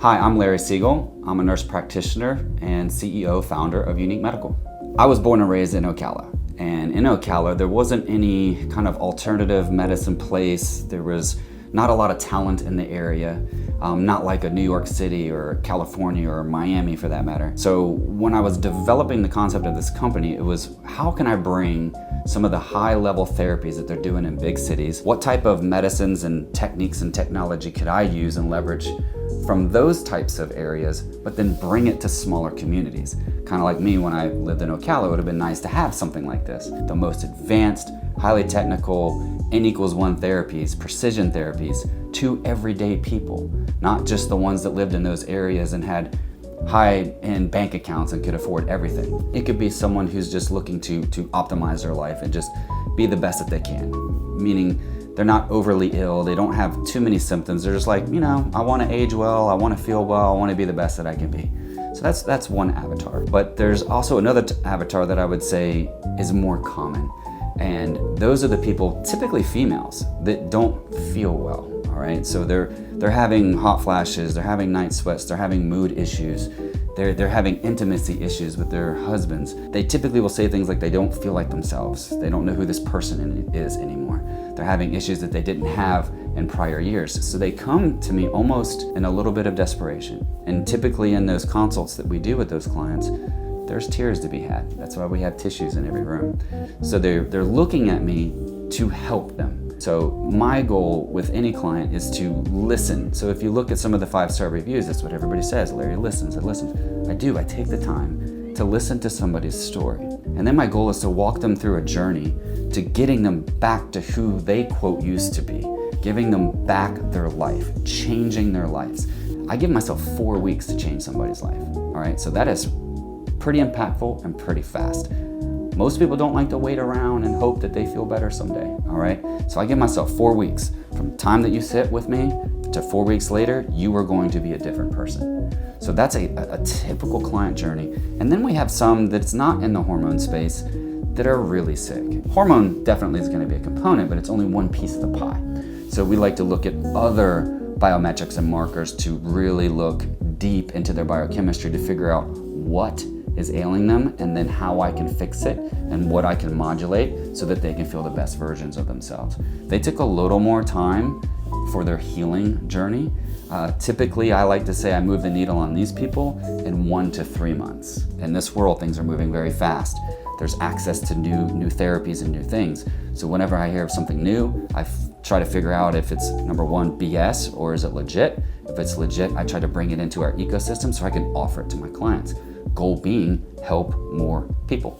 Hi, I'm Larry Siegel. I'm a nurse practitioner and CEO founder of Unique Medical. I was born and raised in Ocala. And in Ocala, there wasn't any kind of alternative medicine place. There was not a lot of talent in the area, not like a New York City or California or Miami for that matter. So when I was developing the concept of this company, it was how can I bring some of the high level therapies that they're doing in big cities? What type of medicines and techniques and technology could I use and leverage from those types of areas, but then bring it to smaller communities? Kind of like me when I lived in Ocala, it would have been nice to have something like this. The most advanced, highly technical, N=1 therapies, precision therapies to everyday people, not just the ones that lived in those areas and had high-end bank accounts and could afford everything. It could be someone who's just looking to optimize their life and just be the best that they can, meaning they're not overly ill, they don't have too many symptoms, they're just like, I want to age well, I want to feel well, I want to be the best that I can be. So that's one avatar. But there's also another avatar that I would say is more common. And those are the people, typically females, that don't feel well, all right? So they're having hot flashes, they're having night sweats, they're having mood issues, they're having intimacy issues with their husbands. They typically will say things like they don't feel like themselves. They don't know who this person is anymore. They're having issues that they didn't have in prior years. So they come to me almost in a little bit of desperation. And typically in those consults that we do with those clients, there's tears to be had. That's why we have tissues in every room. So they're looking at me to help them. So my goal with any client is to listen. So if you look at some of the 5-star reviews, that's what everybody says. Larry listens and listens. I do, I take the time to listen to somebody's story. And then my goal is to walk them through a journey to getting them back to who they quote used to be, giving them back their life, changing their lives. I give myself 4 weeks to change somebody's life, all right? So that is pretty impactful and pretty fast. Most people don't like to wait around and hope that they feel better someday, all right? So I give myself 4 weeks. From the time that you sit with me to 4 weeks later, you are going to be a different person. So that's a typical client journey. And then we have some that's not in the hormone space that are really sick. Hormone definitely is gonna be a component, but it's only one piece of the pie. So we like to look at other biometrics and markers to really look deep into their biochemistry to figure out what is ailing them and then how I can fix it and what I can modulate so that they can feel the best versions of themselves. They took a little more time for their healing journey. Typically, I like to say I move the needle on these people in 1 to 3 months. In this world, things are moving very fast. There's access to new therapies and new things. So whenever I hear of something new, I try to figure out if it's number one, BS, or is it legit? If it's legit, I try to bring it into our ecosystem so I can offer it to my clients. Goal being, help more people.